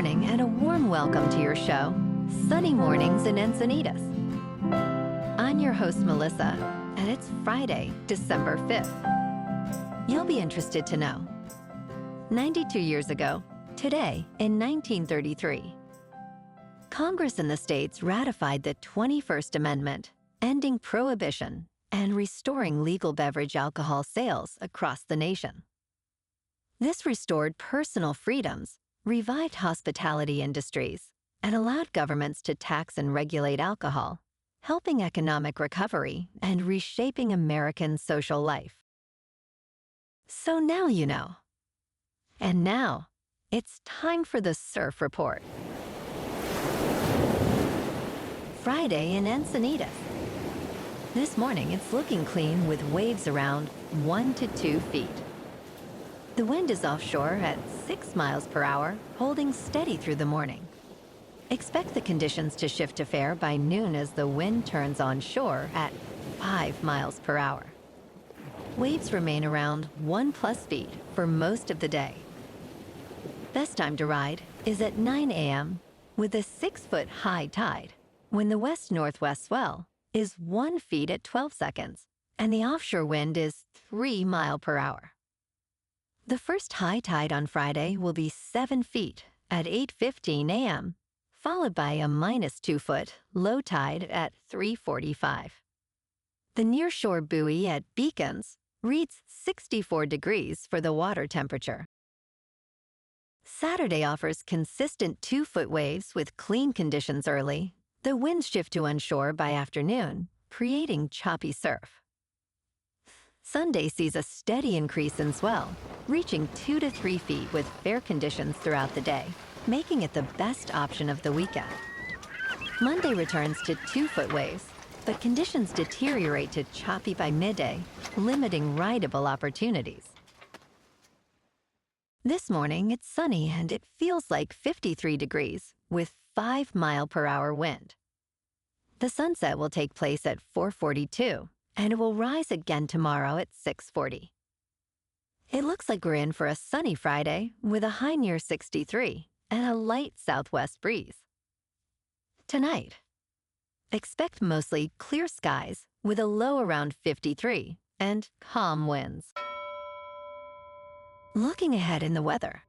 morning and a warm welcome to your show, Sunny Mornings in Encinitas. I'm your host, Melissa, and it's Friday, December 5th. You'll be interested to know. 92 years ago, today in 1933, Congress in the states ratified the 21st Amendment, ending prohibition and restoring legal beverage alcohol sales across the nation. This restored personal freedoms, revived hospitality industries, and allowed governments to tax and regulate alcohol, helping economic recovery and reshaping American social life. So now you know. And now, it's time for the Surf Report. Friday in Encinitas. This morning, it's looking clean with waves around 1 to 2 feet. The wind is offshore at 6 miles per hour, holding steady through the morning. Expect the conditions to shift to fair by noon as the wind turns onshore at 5 miles per hour. Waves remain around 1+ feet for most of the day. Best time to ride is at 9 a.m. with a 6-foot high tide, when the west-northwest swell is 1 foot at 12 seconds, and the offshore wind is 3 miles per hour. The first high tide on Friday will be 7 feet at 8:15 a.m., followed by a -2-foot low tide at 3:45. The nearshore buoy at Beacons reads 64 degrees for the water temperature. Saturday offers consistent 2-foot waves with clean conditions early. The winds shift to onshore by afternoon, creating choppy surf. Sunday sees a steady increase in swell, reaching 2 to 3 feet with fair conditions throughout the day, making it the best option of the weekend. Monday returns to 2-foot waves, but conditions deteriorate to choppy by midday, limiting rideable opportunities. This morning, it's sunny and it feels like 53 degrees with 5 mile per hour wind. The sunset will take place at 4:42, and it will rise again tomorrow at 6:40. It looks like we're in for a sunny Friday with a high near 63 and a light southwest breeze. Tonight, expect mostly clear skies with a low around 53 and calm winds. Looking ahead in the weather.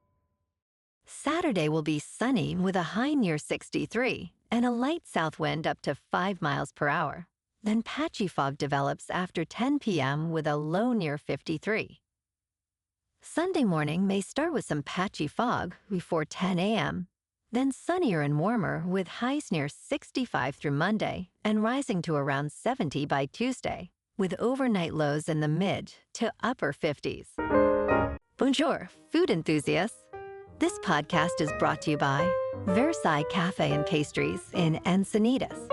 Saturday will be sunny with a high near 63 and a light south wind up to 5 miles per hour. Then patchy fog develops after 10 p.m. with a low near 53. Sunday morning may start with some patchy fog before 10 a.m., then sunnier and warmer with highs near 65 through Monday and rising to around 70 by Tuesday, with overnight lows in the mid to upper 50s. Bonjour, food enthusiasts. This podcast is brought to you by Versailles Cafe and Pastries in Encinitas.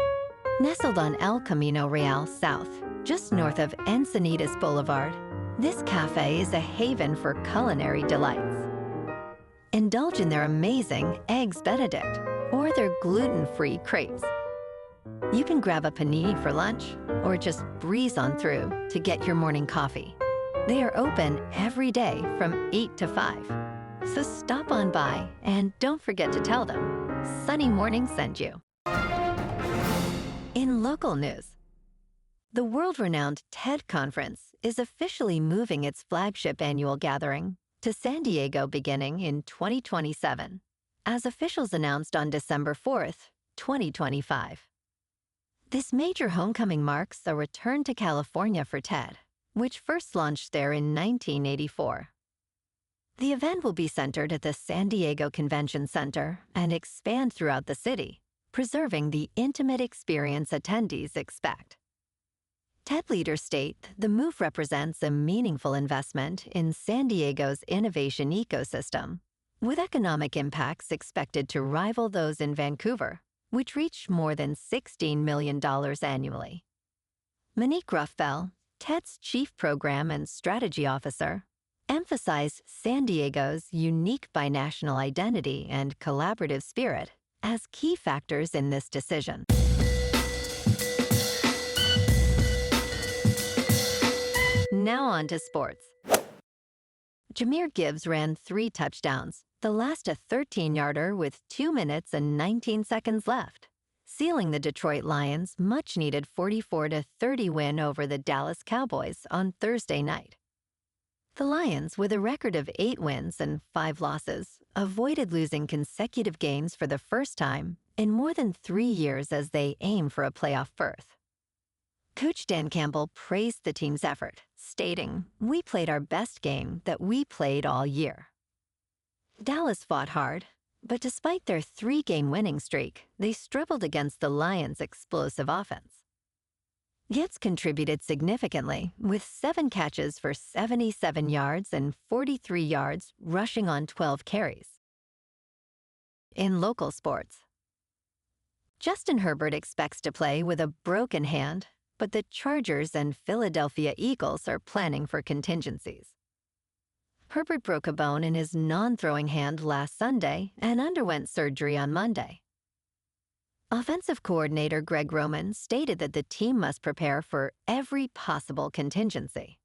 Nestled on El Camino Real South, just north of Encinitas Boulevard, this cafe is a haven for culinary delights. Indulge in their amazing Eggs Benedict or their gluten-free crepes. You can grab a panini for lunch or just breeze on through to get your morning coffee. They are open every day from 8 to 5. So stop on by and don't forget to tell them Sunny Morning sent you. In local news, the world-renowned TED Conference is officially moving its flagship annual gathering to San Diego beginning in 2027, as officials announced on December 4th, 2025. This major homecoming marks a return to California for TED, which first launched there in 1984. The event will be centered at the San Diego Convention Center and expand throughout the city, preserving the intimate experience attendees expect. TED leaders state the move represents a meaningful investment in San Diego's innovation ecosystem, with economic impacts expected to rival those in Vancouver, which reach more than $16 million annually. Monique Ruffbell, TED's Chief Program and Strategy Officer, emphasized San Diego's unique binational identity and collaborative spirit as key factors in this decision. Now on to sports. Jahmyr Gibbs ran 3 touchdowns, the last a 13-yarder with 2 minutes and 19 seconds left, sealing the Detroit Lions' much-needed 44-30 win over the Dallas Cowboys on Thursday night. The Lions, with a record of 8 wins and 5 losses, avoided losing consecutive games for the first time in more than 3 years as they aim for a playoff berth. Coach Dan Campbell praised the team's effort, stating, "We played our best game that we played all year." Dallas fought hard, but despite their 3-game winning streak, they struggled against the Lions' explosive offense. Getz contributed significantly, with 7 catches for 77 yards and 43 yards rushing on 12 carries. In local sports, Justin Herbert expects to play with a broken hand, but the Chargers and Philadelphia Eagles are planning for contingencies. Herbert broke a bone in his non-throwing hand last Sunday and underwent surgery on Monday. Offensive coordinator Greg Roman stated that the team must prepare for every possible contingency.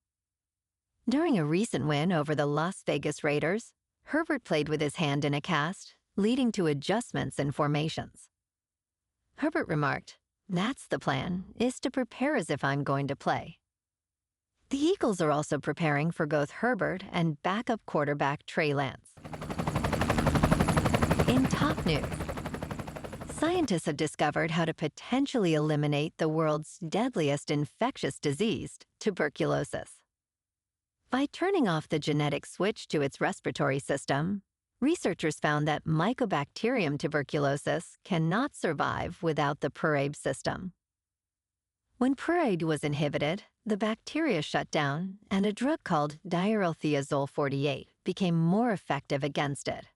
During a recent win over the Las Vegas Raiders, Herbert played with his hand in a cast, leading to adjustments in formations. Herbert remarked, "That's the plan, is to prepare as if I'm going to play." The Eagles are also preparing for both Herbert and backup quarterback Trey Lance. In top news, scientists have discovered how to potentially eliminate the world's deadliest infectious disease, tuberculosis. By turning off the genetic switch to its respiratory system, researchers found that Mycobacterium tuberculosis cannot survive without the PRABE system. When PRABE was inhibited, the bacteria shut down, and a drug called diarylthiazole 48 became more effective against it.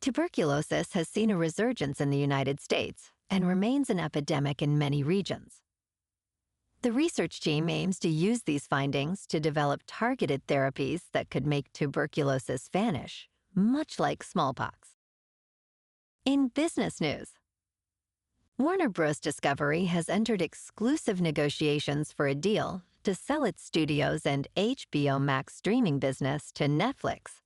Tuberculosis has seen a resurgence in the United States and remains an epidemic in many regions. The research team aims to use these findings to develop targeted therapies that could make tuberculosis vanish, much like smallpox. In business news, Warner Bros. Discovery has entered exclusive negotiations for a deal to sell its studios and HBO Max streaming business to Netflix,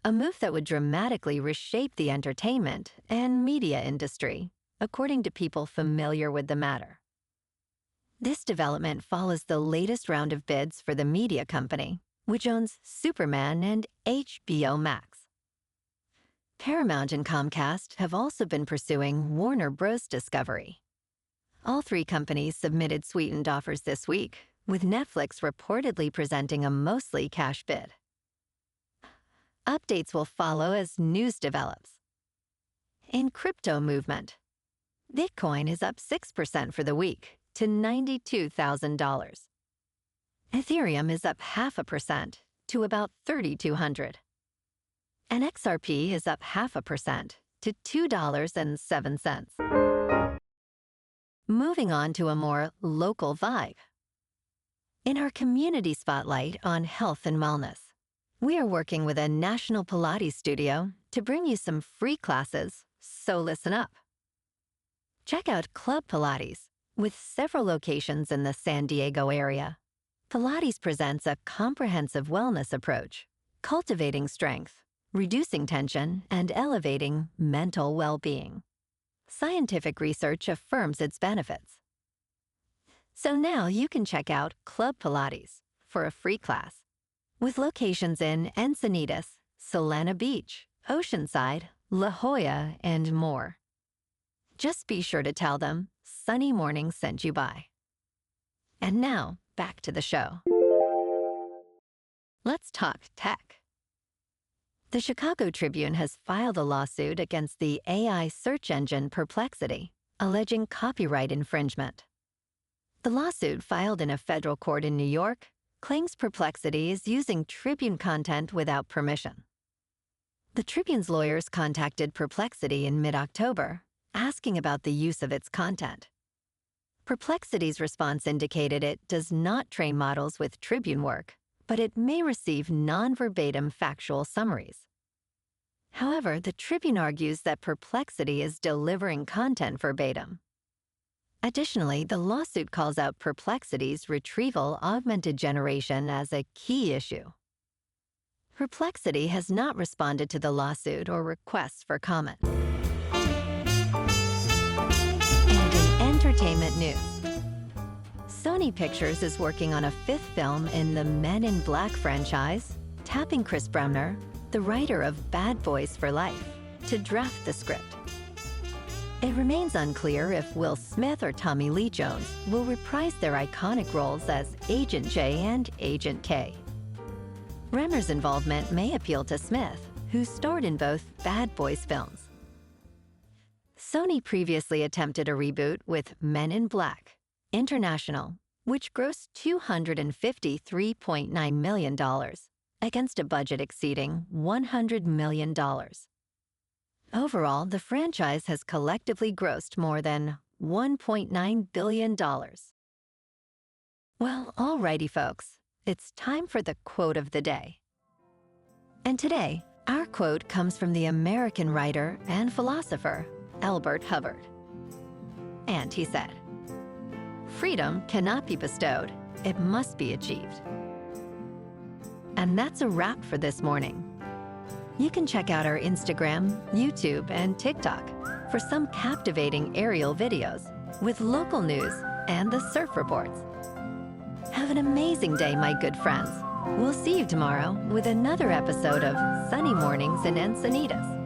a move that would dramatically reshape the entertainment and media industry, according to people familiar with the matter. This development follows the latest round of bids for the media company, which owns Superman and HBO Max. Paramount and Comcast have also been pursuing Warner Bros. Discovery. All 3 companies submitted sweetened offers this week, with Netflix reportedly presenting a mostly cash bid. Updates will follow as news develops. In crypto movement, Bitcoin is up 6% for the week to $92,000. Ethereum is up 0.5% to about 3,200. And XRP is up 0.5% to $2.07. Moving on to a more local vibe. In our community spotlight on health and wellness, we are working with a national Pilates studio to bring you some free classes, so listen up. Check out Club Pilates, with several locations in the San Diego area. Pilates presents a comprehensive wellness approach, cultivating strength, reducing tension, and elevating mental well-being. Scientific research affirms its benefits. So now you can check out Club Pilates for a free class, with locations in Encinitas, Solana Beach, Oceanside, La Jolla, and more. Just be sure to tell them Sunny Morning sent you by. And now, back to the show. Let's talk tech. The Chicago Tribune has filed a lawsuit against the AI search engine Perplexity, alleging copyright infringement. The lawsuit, filed in a federal court in New York, claims Perplexity is using Tribune content without permission. The Tribune's lawyers contacted Perplexity in mid-October, asking about the use of its content. Perplexity's response indicated it does not train models with Tribune work, but it may receive non-verbatim factual summaries. However, the Tribune argues that Perplexity is delivering content verbatim. Additionally, the lawsuit calls out Perplexity's retrieval augmented generation as a key issue. Perplexity has not responded to the lawsuit or requests for comment. And in entertainment news, Sony Pictures is working on a 5th film in the Men in Black franchise, tapping Chris Bremner, the writer of Bad Boys for Life, to draft the script. It remains unclear if Will Smith or Tommy Lee Jones will reprise their iconic roles as Agent J and Agent K. Bremner's involvement may appeal to Smith, who starred in both Bad Boys films. Sony previously attempted a reboot with Men in Black International, which grossed $253.9 million against a budget exceeding $100 million. Overall, the franchise has collectively grossed more than $1.9 billion. Well, alrighty, folks. It's time for the quote of the day. And today, our quote comes from the American writer and philosopher, Herbert. And he said, "Freedom cannot be bestowed, it must be achieved." And that's a wrap for this morning. You can check out our Instagram, YouTube, and TikTok for some captivating aerial videos with local news and the surf reports. Have an amazing day, my good friends. We'll see you tomorrow with another episode of Sunny Mornings in Encinitas.